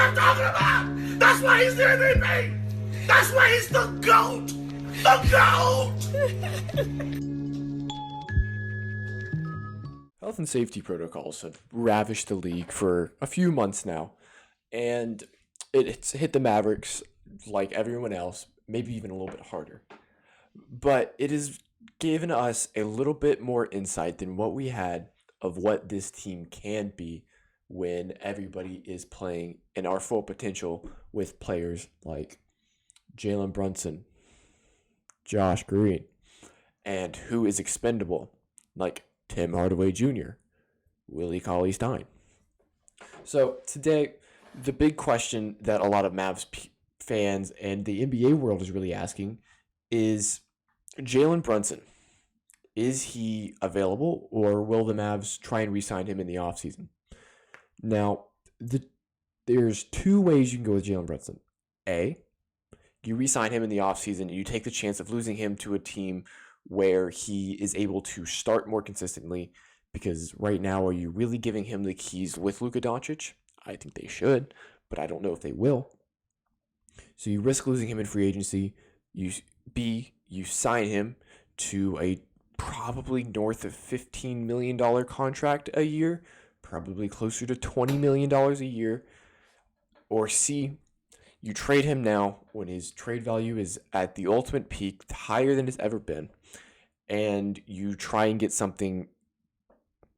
I'm talking about. That's why he's the MVP. That's why he's the GOAT. The GOAT. Health and safety protocols have ravished the league for a few months now, and it's hit the Mavericks like everyone else, maybe even a little bit harder. But it has given us a little bit more insight than what we had of what this team can be when everybody is playing in our full potential with players like Jalen Brunson, Josh Green, and who is expendable, like Tim Hardaway Jr., Willie Cauley-Stein. So today, the big question that a lot of Mavs fans and the NBA world is really asking is Jalen Brunson. Is he available, or will the Mavs try and re-sign him in the offseason? Now, there's two ways you can go with Jalen Brunson. A, you re-sign him in the offseason and you take the chance of losing him to a team where he is able to start more consistently, because right now, are you really giving him the keys with Luka Doncic? I think they should, but I don't know if they will. So you risk losing him in free agency. You sign him to a probably north of $15 million contract a year, probably closer to $20 million a year. Or C, you trade him now when his trade value is at the ultimate peak, higher than it's ever been, and you try and get something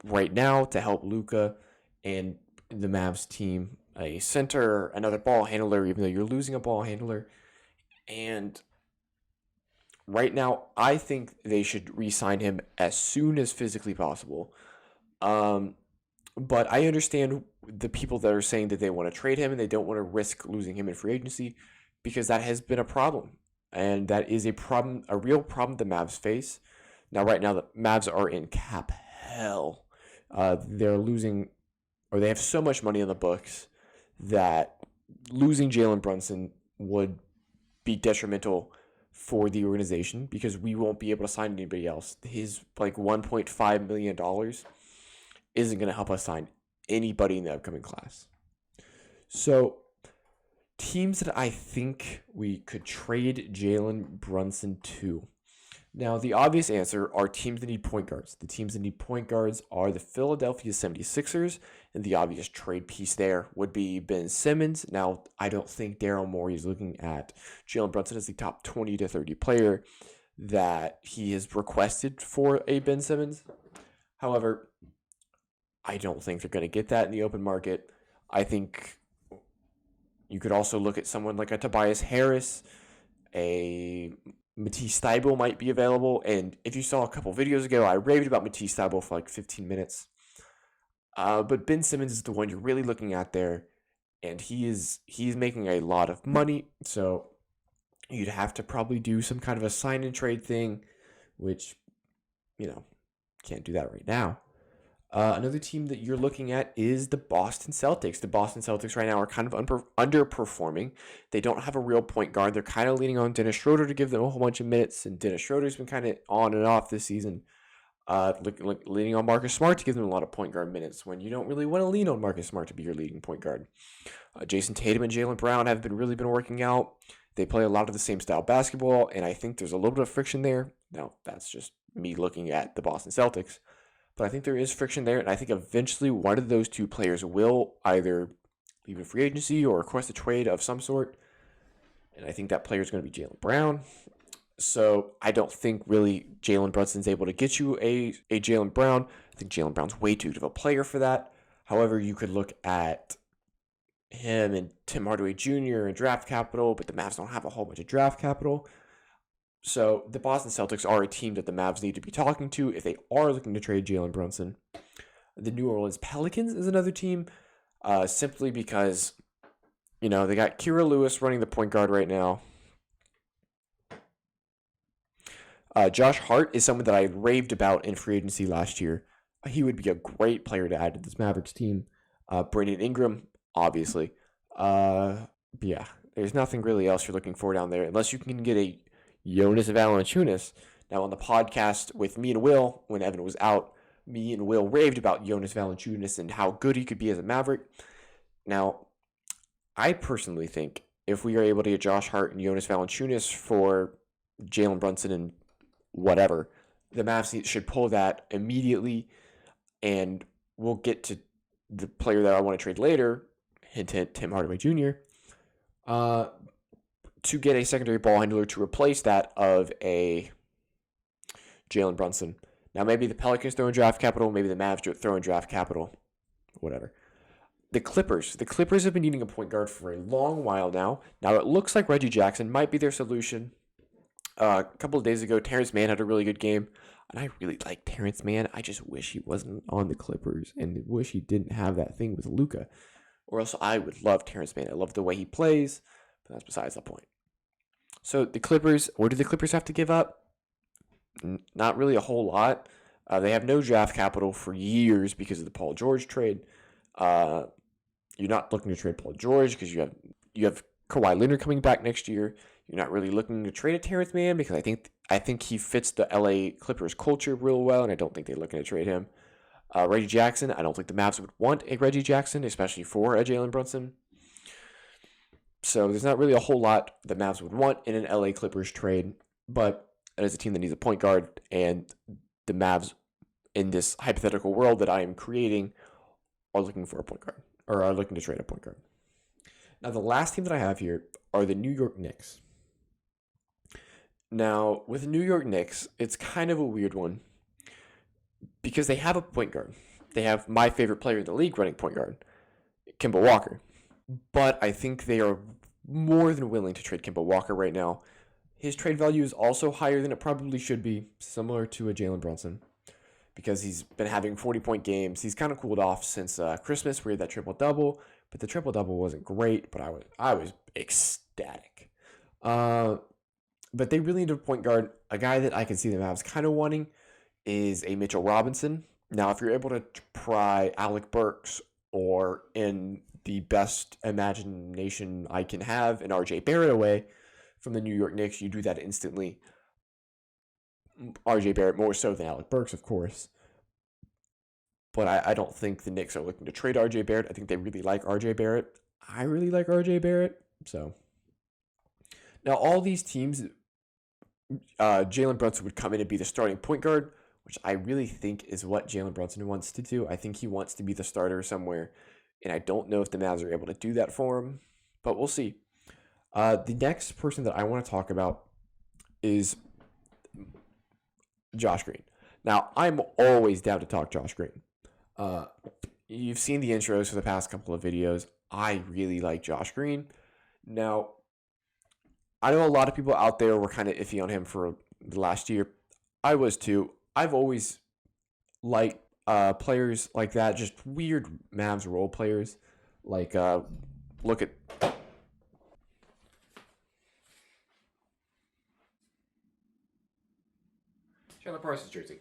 right now to help Luka and the Mavs team, a center, another ball handler, even though you're losing a ball handler. And right now, I think they should re-sign him as soon as physically possible. But I understand the people that are saying that they want to trade him and they don't want to risk losing him in free agency, because that has been a problem. And that is a problem, a real problem the Mavs face. Now, right now, the Mavs are in cap hell. They're losing, or they have so much money on the books that losing Jalen Brunson would be detrimental for the organization, because we won't be able to sign anybody else. His like $1.5 million isn't going to help us sign anybody in the upcoming class. So teams that I think we could trade Jalen Brunson to. Now, the obvious answer are teams that need point guards. The teams that need point guards are the Philadelphia 76ers, and the obvious trade piece there would be Ben Simmons. Now, I don't think Daryl Morey is looking at Jalen Brunson as the top 20 to 30 player that he has requested for a Ben Simmons. However, I don't think they're going to get that in the open market. I think you could also look at someone like a Tobias Harris, a Matisse Thybulle might be available, and if you saw a couple videos ago, I raved about Matisse Thybulle for like 15 minutes. But Ben Simmons is the one you're really looking at there, and he's making a lot of money, so you'd have to probably do some kind of a sign and trade thing, which, can't do that right now. Another team that you're looking at is the Boston Celtics. The Boston Celtics right now are kind of underperforming. They don't have a real point guard. They're kind of leaning on Dennis Schroeder to give them a whole bunch of minutes, and Dennis Schroeder's been kind of on and off this season. Leaning on Marcus Smart to give them a lot of point guard minutes when you don't really want to lean on Marcus Smart to be your leading point guard. Jason Tatum and Jaylen Brown have really been working out. They play a lot of the same style basketball, and I think there's a little bit of friction there. Now, that's just me looking at the Boston Celtics. But I think there is friction there, and I think eventually one of those two players will either leave in free agency or request a trade of some sort. And I think that player is going to be Jaylen Brown. So I don't think really Jalen Brunson's able to get you a Jaylen Brown. I think Jaylen Brown's way too good of a player for that. However, you could look at him and Tim Hardaway Jr. and draft capital, but the Mavs don't have a whole bunch of draft capital. So the Boston Celtics are a team that the Mavs need to be talking to if they are looking to trade Jalen Brunson. The New Orleans Pelicans is another team, simply because, they got Kira Lewis running the point guard right now. Josh Hart is someone that I raved about in free agency last year. He would be a great player to add to this Mavericks team. Brandon Ingram, obviously. Yeah, there's nothing really else you're looking for down there, unless you can get a Jonas Valanciunas. Now, on the podcast with me and Will, when Evan was out, me and Will raved about Jonas Valanciunas and how good he could be as a Maverick. Now, I personally think if we are able to get Josh Hart and Jonas Valanciunas for Jalen Brunson and whatever, the Mavs should pull that immediately, and we'll get to the player that I want to trade later, hint, hint, Tim Hardaway Jr., to get a secondary ball handler to replace that of a Jalen Brunson. Now, maybe the Pelicans throw in draft capital, maybe the Mavs throw in draft capital, whatever. The Clippers have been needing a point guard for a long while now. Now, it looks like Reggie Jackson might be their solution. A couple of days ago, Terrence Mann had a really good game, and I really like Terrence Mann. I just wish he wasn't on the Clippers, and wish he didn't have that thing with Luka, or else I would love Terrence Mann. I love the way he plays, but that's besides the point. So the Clippers, what do the Clippers have to give up? Not really a whole lot. They have no draft capital for years because of the Paul George trade. You're not looking to trade Paul George because you have Kawhi Leonard coming back next year. You're not really looking to trade a Terrence Mann because I think he fits the LA Clippers culture real well, and I don't think they're looking to trade him. Reggie Jackson, I don't think the Mavs would want a Reggie Jackson, especially for a Jalen Brunson. So there's not really a whole lot the Mavs would want in an LA Clippers trade, but it is a team that needs a point guard, and the Mavs, in this hypothetical world that I am creating, are looking for a point guard, or are looking to trade a point guard. Now, the last team that I have here are the New York Knicks. Now, with the New York Knicks, it's kind of a weird one because they have a point guard. They have my favorite player in the league running point guard, Kemba Walker. But I think they are more than willing to trade Kemba Walker right now. His trade value is also higher than it probably should be, similar to a Jalen Brunson, because he's been having 40-point games. He's kind of cooled off since Christmas, where he had that triple-double, but the triple-double wasn't great, but I was ecstatic. But they really need a point guard. A guy that I can see the Mavs kind of wanting is a Mitchell Robinson. Now, if you're able to pry Alec Burks, or in the best imagination I can have, an RJ Barrett away from the New York Knicks, you do that instantly. RJ Barrett more so than Alec Burks, of course. But I don't think the Knicks are looking to trade RJ Barrett. I think they really like RJ Barrett. I really like RJ Barrett. So now all these teams, Jalen Brunson would come in and be the starting point guard, which I really think is what Jalen Brunson wants to do. I think he wants to be the starter somewhere, and I don't know if the Mavs are able to do that for him, but we'll see. The next person that I want to talk about is Josh Green. Now, I'm always down to talk Josh Green. You've seen the intros for the past couple of videos. I really like Josh Green. Now, I know a lot of people out there were kind of iffy on him for the last year. I was too. I've always liked players like that, just weird Mavs role players. Like, look at... Chandler Parsons jersey.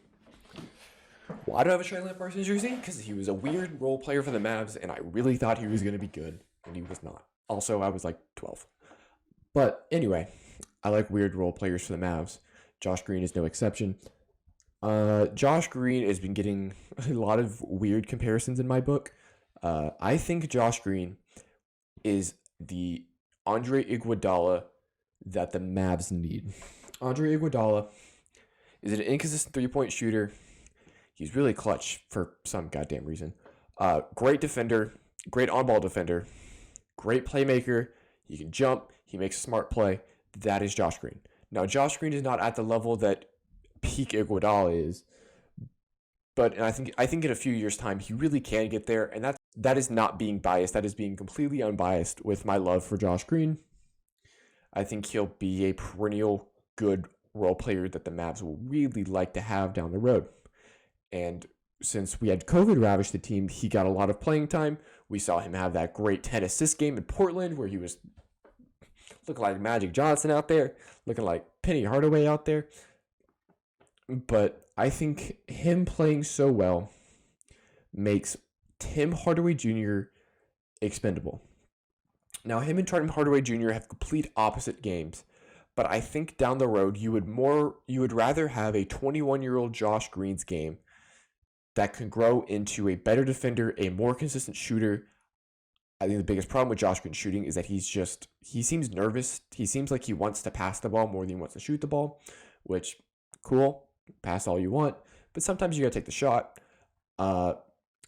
Why do I have a Chandler Parsons jersey? Because he was a weird role player for the Mavs, and I really thought he was going to be good, and he was not. Also, I was like 12. But anyway, I like weird role players for the Mavs. Josh Green is no exception. Josh Green has been getting a lot of weird comparisons in my book. I think Josh Green is the Andre Iguodala that the Mavs need. Andre Iguodala is an inconsistent three-point shooter. He's really clutch for some goddamn reason. Great defender, great on-ball defender, great playmaker. He can jump. He makes a smart play. That is Josh Green. Now, Josh Green is not at the level that peak Iguodala is, but I think in a few years' time he really can get there, and that is not being biased. That is being completely unbiased with my love for Josh Green. I think he'll be a perennial good role player that the Mavs will really like to have down the road. And since we had COVID ravage the team, he got a lot of playing time. We saw him have that great 10-assist game in Portland where he was looking like Magic Johnson out there, looking like Penny Hardaway out there. But I think him playing so well makes Tim Hardaway Jr. expendable. Now, him and Tim Hardaway Jr. have complete opposite games, but I think down the road you would rather have a 21-year-old Josh Green's game that can grow into a better defender, a more consistent shooter, I think the biggest problem with Josh Green's shooting is that he seems nervous. He seems like he wants to pass the ball more than he wants to shoot the ball, which, cool, pass all you want, but sometimes you gotta take the shot.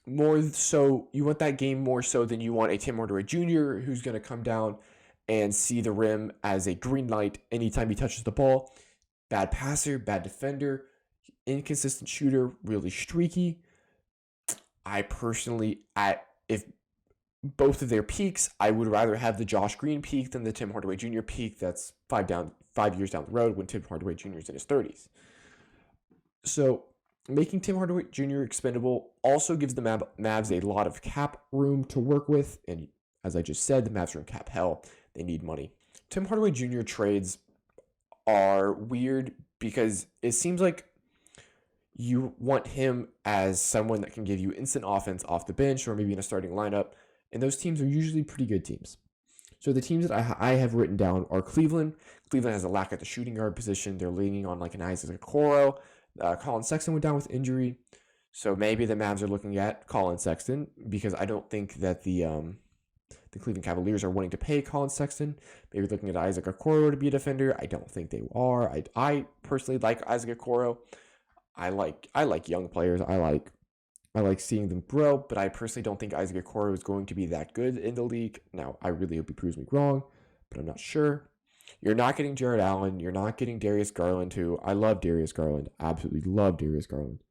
More so, you want that game more so than you want a Tim Hardaway Jr. who's gonna come down and see the rim as a green light anytime he touches the ball. Bad passer, bad defender, inconsistent shooter, really streaky. I personally, if both of their peaks, I would rather have the Josh Green peak than the Tim Hardaway Jr. peak that's 5 years down the road when Tim Hardaway Jr. is in his 30s. So making Tim Hardaway Jr. expendable also gives the Mavs a lot of cap room to work with. And as I just said, the Mavs are in cap hell. They need money. Tim Hardaway Jr. trades are weird because it seems like you want him as someone that can give you instant offense off the bench or maybe in a starting lineup. And those teams are usually pretty good teams. So the teams that I have written down are Cleveland. Cleveland has a lack at the shooting guard position. They're leaning on like an Isaac Okoro. Colin Sexton went down with injury. So maybe the Mavs are looking at Colin Sexton because I don't think that the Cleveland Cavaliers are wanting to pay Colin Sexton. Maybe looking at Isaac Okoro to be a defender. I don't think they are. I personally like Isaac Okoro. I like young players. I like seeing them grow, but I personally don't think Isaac Okoro is going to be that good in the league. Now, I really hope he proves me wrong, but I'm not sure. You're not getting Jared Allen. You're not getting Darius Garland, who I love Darius Garland. Absolutely love Darius Garland.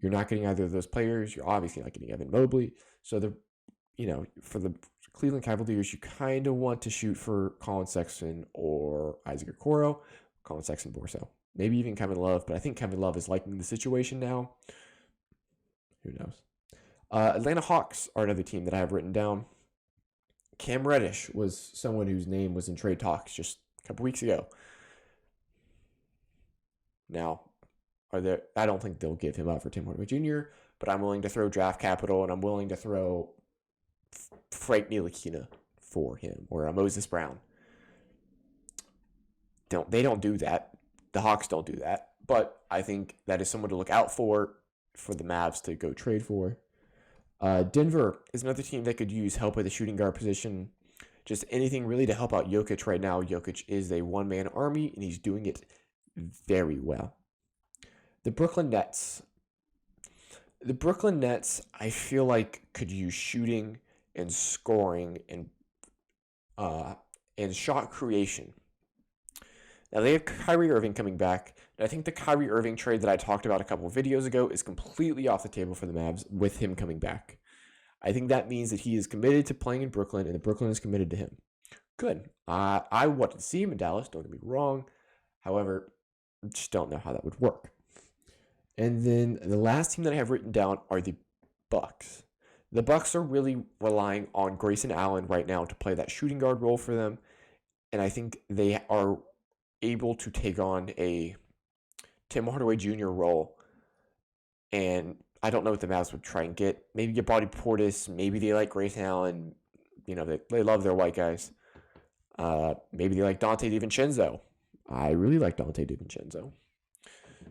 You're not getting either of those players. You're obviously not getting Evan Mobley. So, for the Cleveland Cavaliers, you kind of want to shoot for Colin Sexton or Isaac Okoro. Colin Sexton more so. Maybe even Kevin Love, but I think Kevin Love is liking the situation now. Who knows? Atlanta Hawks are another team that I have written down. Cam Reddish was someone whose name was in trade talks just a couple weeks ago. Now, I don't think they'll give him up for Tim Hardaway Jr., but I'm willing to throw draft capital and I'm willing to throw Frank Ntilikina for him or a Moses Brown. They don't do that. The Hawks don't do that, but I think that is someone to look out for the Mavs to go trade for. Denver is another team that could use help at the shooting guard position. Just anything really to help out Jokic right now. Jokic is a one-man army, and he's doing it very well. The Brooklyn Nets. The Brooklyn Nets, I feel like, could use shooting and scoring and shot creation. Now, they have Kyrie Irving coming back, and I think the Kyrie Irving trade that I talked about a couple of videos ago is completely off the table for the Mavs with him coming back. I think that means that he is committed to playing in Brooklyn, and the Brooklyn is committed to him. Good. I wanted to see him in Dallas, don't get me wrong. However, just don't know how that would work. And then the last team that I have written down are the Bucks. The Bucks are really relying on Grayson Allen right now to play that shooting guard role for them, and I think they are able to take on a Tim Hardaway Jr. role. And I don't know what the Mavs would try and get. Maybe get Bobby Portis. Maybe they like Grayson Allen. They love their white guys. Maybe they like Dante DiVincenzo. I really like Dante DiVincenzo.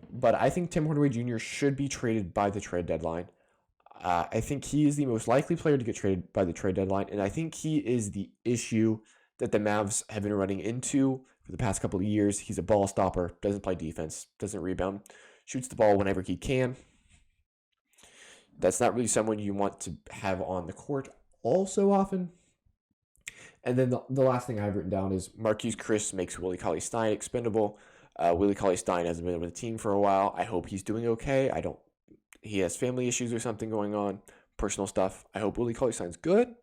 But I think Tim Hardaway Jr. should be traded by the trade deadline. I think he is the most likely player to get traded by the trade deadline. And I think he is the issue that the Mavs have been running into for the past couple of years. He's a ball stopper, doesn't play defense, doesn't rebound, shoots the ball whenever he can. That's not really someone you want to have on the court all so often. And then the last thing I've written down is Marquise Chris makes Willie Cauley-Stein expendable. Willie Cauley-Stein hasn't been with the team for a while. I hope he's doing okay. He has family issues or something going on, personal stuff. I hope Willie Cauley-Stein's good.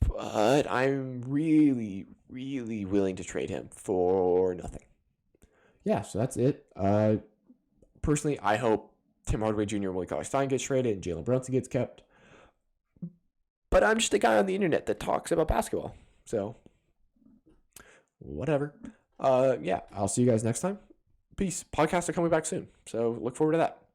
But I'm really, really willing to trade him for nothing. Yeah, so that's it. Personally, I hope Tim Hardaway Jr. and Willie Cauley-Stein gets traded and Jalen Brunson gets kept. But I'm just a guy on the internet that talks about basketball. So, whatever. Yeah, I'll see you guys next time. Peace. Podcasts are coming back soon, so look forward to that.